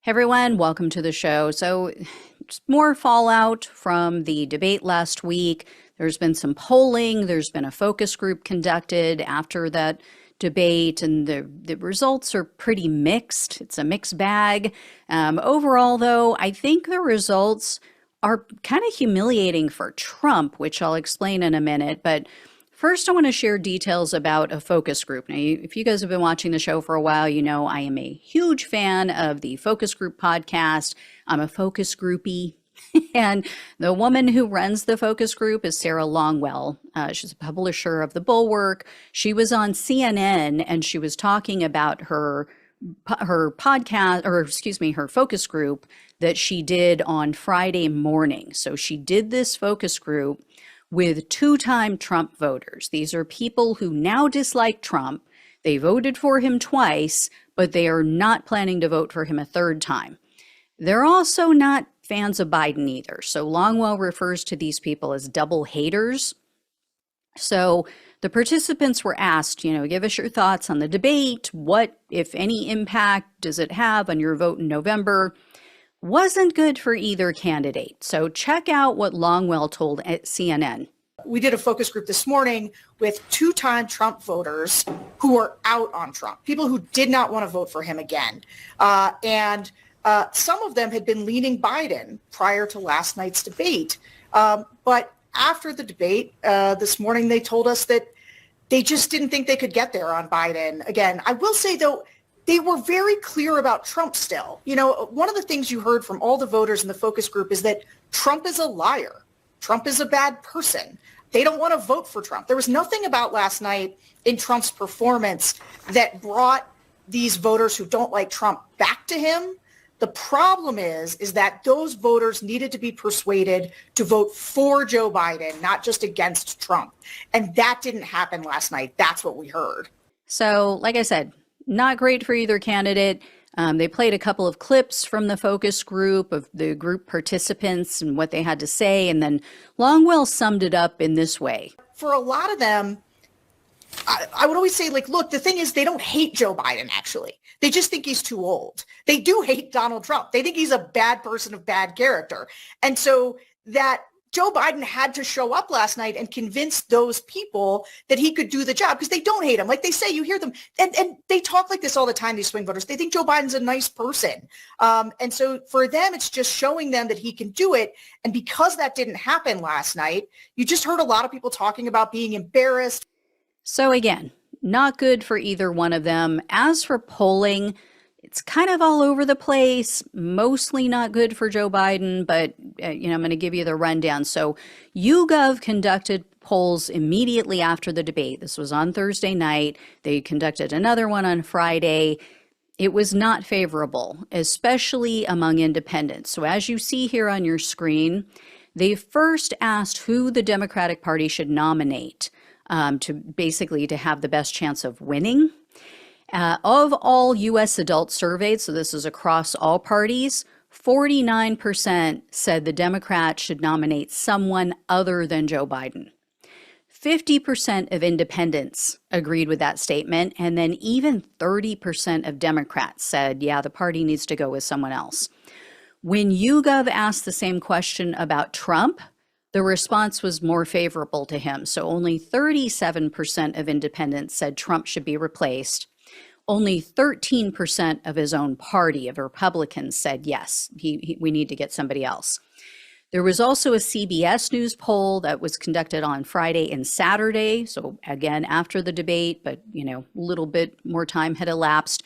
Hey everyone, welcome to the show. So, just more fallout from the debate last week. There's been some polling, there's been a focus group conducted after that debate, and the results are pretty mixed. It's a mixed bag. Overall, though, I think the results are kind of humiliating for Trump, which I'll explain in a minute. But first, I want to share details about a focus group. Now, if you guys have been watching the show for a while, you know I am a huge fan of the Focus Group podcast. I'm a focus groupie. And the woman who runs the focus group is Sarah Longwell. She's a publisher of The Bulwark. She was on CNN and she was talking about her podcast, or excuse me, her focus group that she did on Friday morning. So she did this focus group with two-time Trump voters. These are people who now dislike Trump. They voted for him twice, but they are not planning to vote for him a third time. They're also not fans of Biden either. So Longwell refers to these people as double haters. So the participants were asked, give us your thoughts on the debate. What, if any, impact does it have on your vote in November? Wasn't good for either candidate. So check out what Longwell told at CNN. We did a focus group this morning with two-time Trump voters who were out on Trump, people who did not want to vote for him again. And some of them had been leaning Biden prior to last night's debate. But after the debate this morning, they told us that they just didn't think they could get there on Biden again. I will say, though, they were very clear about Trump still. One of the things you heard from all the voters in the focus group is that Trump is a liar. Trump is a bad person. They don't want to vote for Trump. There was nothing about last night in Trump's performance that brought these voters who don't like Trump back to him. The problem is that those voters needed to be persuaded to vote for Joe Biden, not just against Trump. And that didn't happen last night. That's what we heard. So, like I said, not great for either candidate. They played a couple of clips from the focus group of the group participants and what they had to say. And then Longwell summed it up in this way. For a lot of them, I would always say, look, the thing is they don't hate Joe Biden, actually. They just think he's too old. They do hate Donald Trump. They think he's a bad person of bad character. And so that Joe Biden had to show up last night and convince those people that he could do the job because they don't hate him. Like they say, you hear them, and they talk like this all the time, these swing voters. They think Joe Biden's a nice person. And so for them, it's just showing them that he can do it. And because that didn't happen last night, you just heard a lot of people talking about being embarrassed. So again, not good for either one of them. As for polling, it's kind of all over the place, mostly not good for Joe Biden, but I'm going to give you the rundown. So YouGov conducted polls immediately after the debate. This was on Thursday night. They conducted another one on Friday. It was not favorable, especially among independents. So as you see here on your screen, they first asked who the Democratic Party should nominate to have the best chance of winning. Of all U.S. adults surveyed, so this is across all parties, 49% said the Democrats should nominate someone other than Joe Biden. 50% of independents agreed with that statement, and then even 30% of Democrats said, yeah, the party needs to go with someone else. When YouGov asked the same question about Trump, the response was more favorable to him. So only 37% of independents said Trump should be replaced. Only 13% of his own party of Republicans said, yes, we need to get somebody else. There was also a CBS News poll that was conducted on Friday and Saturday. So again, after the debate, but a little bit more time had elapsed.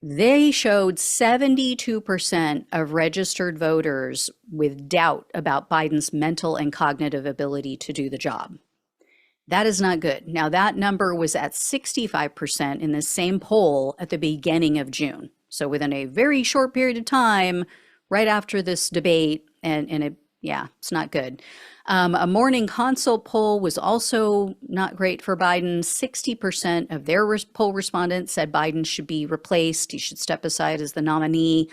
They showed 72% of registered voters with doubt about Biden's mental and cognitive ability to do the job. That is not good. Now, that number was at 65% in the same poll at the beginning of June. So within a very short period of time, right after this debate, it's not good. A morning consult poll was also not great for Biden. 60% of their poll respondents said Biden should be replaced. He should step aside as the nominee.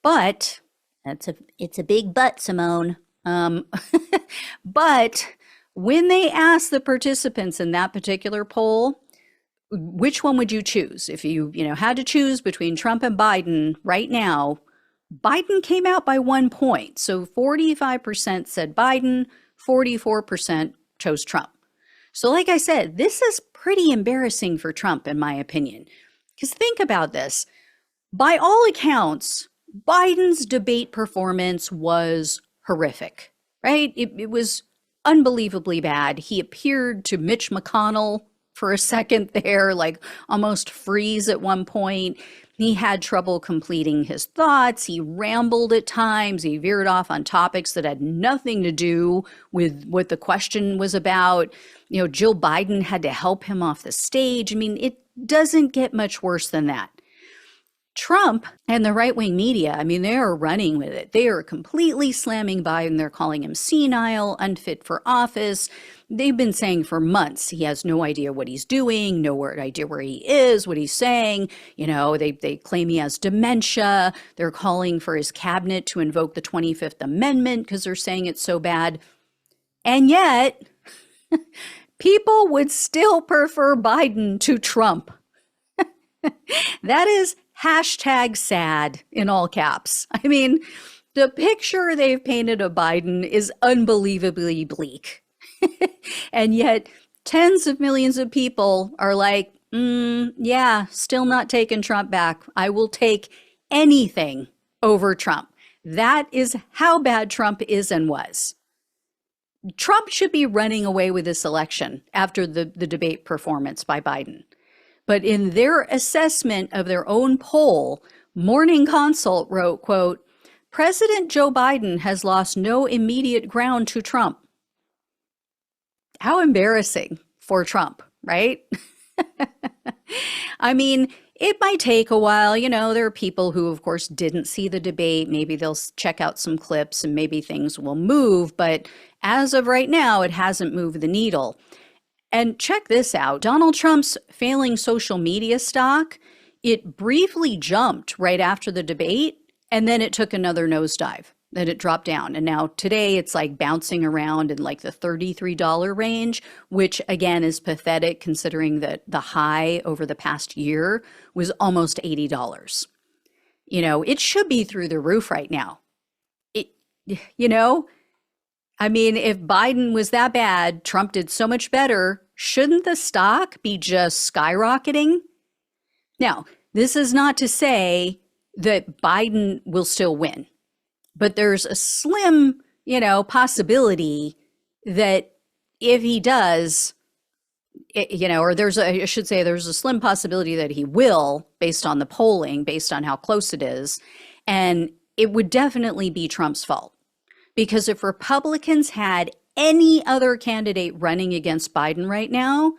But it's a big but, Simone. But when they asked the participants in that particular poll, which one would you choose? If you had to choose between Trump and Biden right now, Biden came out by 1 point. So 45% said Biden, 44% chose Trump. So like I said, this is pretty embarrassing for Trump, in my opinion. Because think about this. By all accounts, Biden's debate performance was horrific, right? It was unbelievably bad. He appeared to Mitch McConnell for a second there, like almost freeze at one point. He had trouble completing his thoughts. He rambled at times. He veered off on topics that had nothing to do with what the question was about. You know, Jill Biden had to help him off the stage. I mean, it doesn't get much worse than that. Trump and the right-wing media, I mean, they are running with it. They are completely slamming Biden. They're calling him senile, unfit for office. They've been saying for months he has no idea what he's doing, no idea where he is, what he's saying. You know, they claim he has dementia. They're calling for his cabinet to invoke the 25th Amendment because they're saying it's so bad. And yet, people would still prefer Biden to Trump. That is hashtag sad in all caps. I mean, the picture they've painted of Biden is unbelievably bleak. And yet tens of millions of people are like, yeah, still not taking Trump back. I will take anything over Trump. That is how bad Trump is and was. Trump should be running away with this election after the debate performance by Biden. But in their assessment of their own poll, Morning Consult wrote, quote, President Joe Biden has lost no immediate ground to Trump. How embarrassing for Trump, right? I mean, it might take a while. You know, there are people who, of course, didn't see the debate. Maybe they'll check out some clips and maybe things will move. But as of right now, it hasn't moved the needle. And check this out. Donald Trump's failing social media stock, it briefly jumped right after the debate, and then it took another nosedive. Then it dropped down. And now today it's like bouncing around in like the $33 range, which again is pathetic considering that the high over the past year was almost $80. You know, it should be through the roof right now. You know, I mean, if Biden was that bad, Trump did so much better, shouldn't the stock be just skyrocketing? Now, this is not to say that Biden will still win, but there's a slim, possibility that if he does, or I should say there's a slim possibility that he will, based on the polling, based on how close it is. And it would definitely be Trump's fault. Because if Republicans had any other candidate running against Biden right now,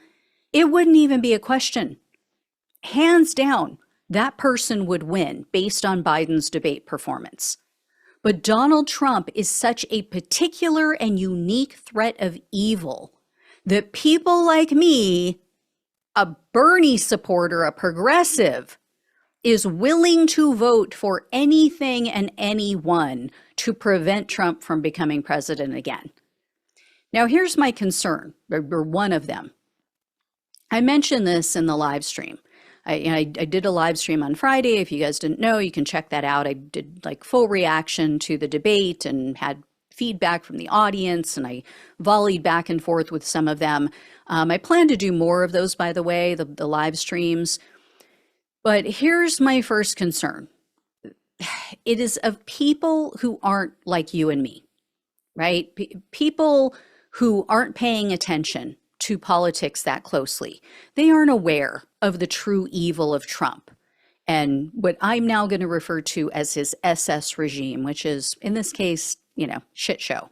it wouldn't even be a question. Hands down, that person would win based on Biden's debate performance. But Donald Trump is such a particular and unique threat of evil that people like me, a Bernie supporter, a progressive, is willing to vote for anything and anyone to prevent Trump from becoming president again. Now, here's my concern, or one of them. I mentioned this in the live stream. I did a live stream on Friday. If you guys didn't know, you can check that out. I did like full reaction to the debate and had feedback from the audience, and I volleyed back and forth with some of them. I plan to do more of those, by the way, the live streams. But here's my first concern. It is of people who aren't like you and me, right? People who aren't paying attention to politics that closely. They aren't aware of the true evil of Trump and what I'm now going to refer to as his SS regime, which is, in this case, shit show.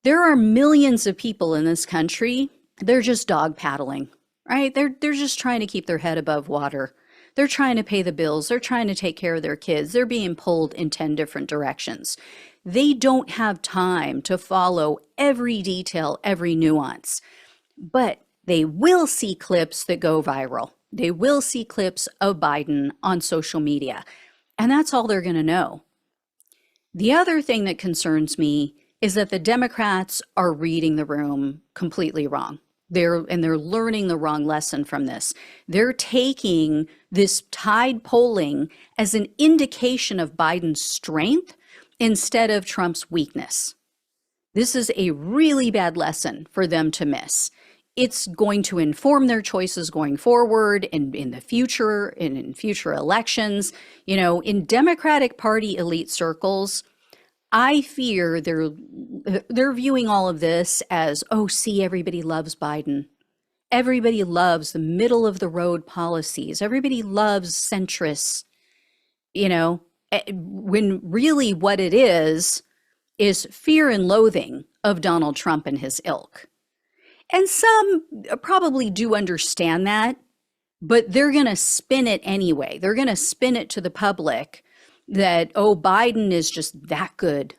There are millions of people in this country. They're just dog paddling, right? They're just trying to keep their head above water. They're trying to pay the bills. They're trying to take care of their kids. They're being pulled in 10 different directions. They don't have time to follow every detail, every nuance, but they will see clips that go viral. They will see clips of Biden on social media, and that's all they're going to know. The other thing that concerns me is that the Democrats are reading the room completely wrong. They're learning the wrong lesson from this. They're taking this tide polling as an indication of Biden's strength instead of Trump's weakness. This is a really bad lesson for them to miss. It's going to inform their choices going forward in the future, in future elections. In Democratic Party elite circles, I fear they're viewing all of this as, oh, see, everybody loves Biden. Everybody loves the middle of the road policies. Everybody loves centrists, when really what it is fear and loathing of Donald Trump and his ilk. And some probably do understand that, but they're going to spin it anyway. They're going to spin it to the public that, oh, Biden is just that good.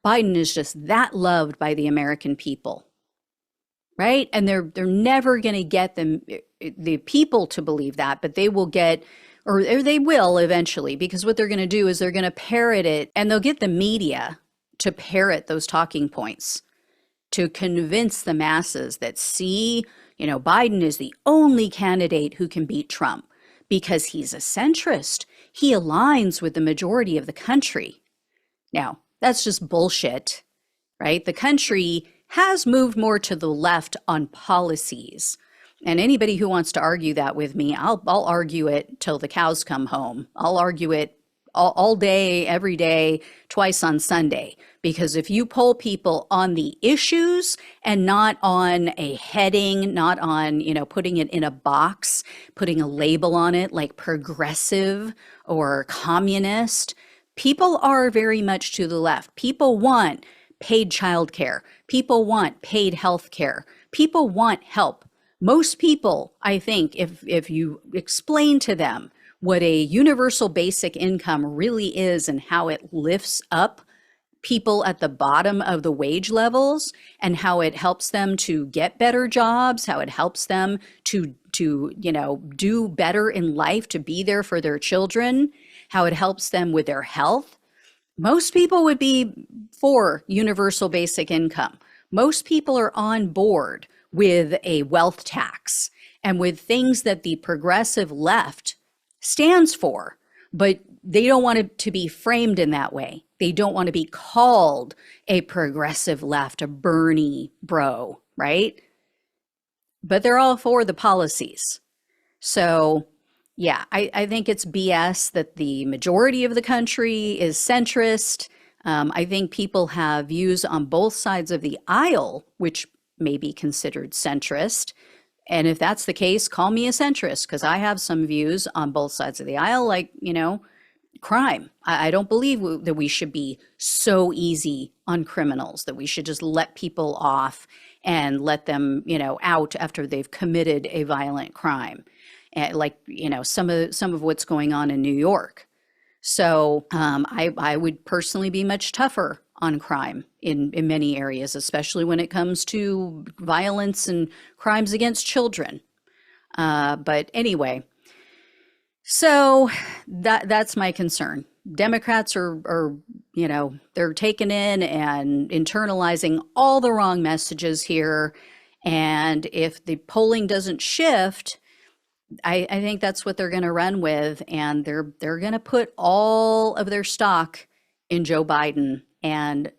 Biden is just that loved by the American people, right? And they're never going to get the people to believe that, but they will get, or they will eventually, because what they're going to do is they're going to parrot it, and they'll get the media to parrot those talking points to convince the masses that, see, Biden is the only candidate who can beat Trump because he's a centrist. He aligns with the majority of the country. Now, that's just bullshit, right? The country has moved more to the left on policies. And anybody who wants to argue that with me, I'll argue it till the cows come home. I'll argue it all day, every day, twice on Sunday. Because if you poll people on the issues and not on a heading, not on, putting it in a box, putting a label on it like progressive or communist, people are very much to the left. People want paid childcare. People want paid health care. People want help. Most people, I think, if you explain to them what a universal basic income really is and how it lifts up people at the bottom of the wage levels and how it helps them to get better jobs, how it helps them to do better in life, to be there for their children, how it helps them with their health. Most people would be for universal basic income. Most people are on board with a wealth tax and with things that the progressive left stands for, but they don't want it to be framed in that way. They don't want to be called a progressive left, a Bernie bro, right? But they're all for the policies. So yeah, I think it's BS that the majority of the country is centrist. I think people have views on both sides of the aisle, which may be considered centrist. And if that's the case, call me a centrist, because I have some views on both sides of the aisle, like, crime. I don't believe that we should be so easy on criminals, that we should just let people off and let them, out after they've committed a violent crime. And like, some of what's going on in New York. So I would personally be much tougher on crime in many areas, especially when it comes to violence and crimes against children. But anyway, so that's my concern. Democrats are they're taking in and internalizing all the wrong messages here. And if the polling doesn't shift, I think that's what they're going to run with. And they're going to put all of their stock in Joe Biden. And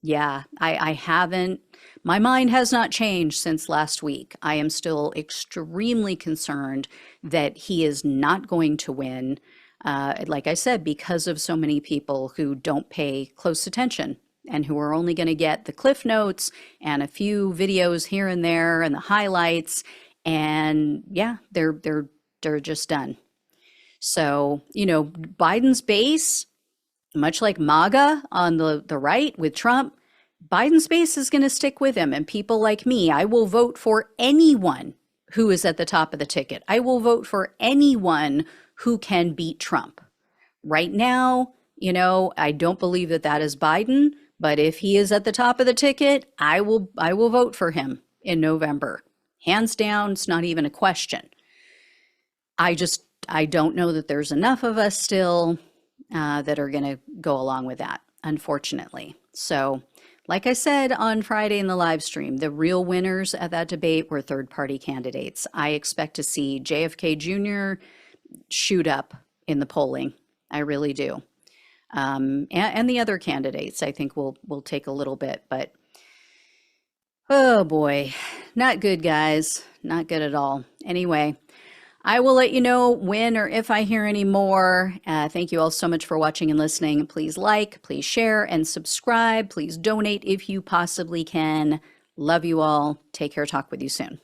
yeah, I haven't, my mind has not changed since last week. I am still extremely concerned that he is not going to win. Like I said, because of so many people who don't pay close attention and who are only going to get the cliff notes and a few videos here and there and the highlights. And yeah, they're just done. So, Biden's base, much like MAGA on the right with Trump, Biden's base is going to stick with him. And people like me, I will vote for anyone who is at the top of the ticket. I will vote for anyone who can beat Trump. Right now, I don't believe that is Biden, but if he is at the top of the ticket, I will vote for him in November. Hands down, it's not even a question. I don't know that there's enough of us still that are going to go along with that, unfortunately. So Like I said on Friday in the live stream, the real winners at that debate were third-party candidates. I expect to see JFK Jr. shoot up in the polling. I really do. And the other candidates, I think will take a little bit, but oh boy, not good, guys. Not good at all. Anyway, I will let you know when or if I hear any more. Thank you all so much for watching and listening. Please like, please share, and subscribe. Please donate if you possibly can. Love you all. Take care. Talk with you soon.